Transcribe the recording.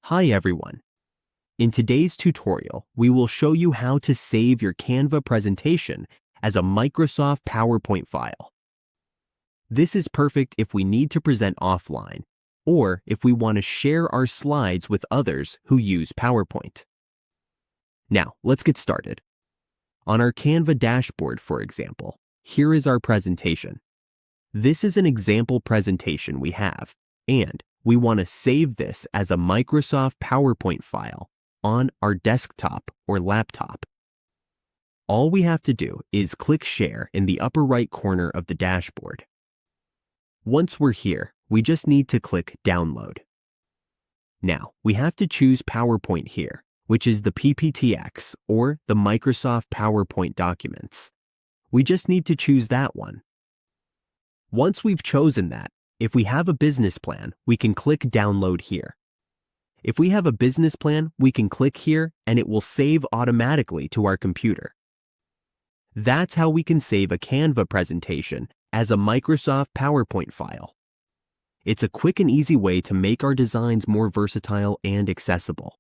Hi everyone. In today's tutorial, we will show you how to save your Canva presentation as a Microsoft PowerPoint file. This is perfect if we need to present offline, or if we want to share our slides with others who use PowerPoint. Now, let's get started. On our Canva dashboard, for example, here is our presentation. This is an example presentation we have, and we want to save this as a Microsoft PowerPoint file on our desktop or laptop. All we have to do is click Share in the upper right corner of the dashboard. Once we're here, we just need to click Download. Now, we have to choose PowerPoint here, which is the PPTX or the Microsoft PowerPoint documents. We just need to choose that one. Once we've chosen that, if we have a business plan, we can click Download here. If we have a business plan, we can click here and it will save automatically to our computer. That's how we can save a Canva presentation as a Microsoft PowerPoint file. It's a quick and easy way to make our designs more versatile and accessible.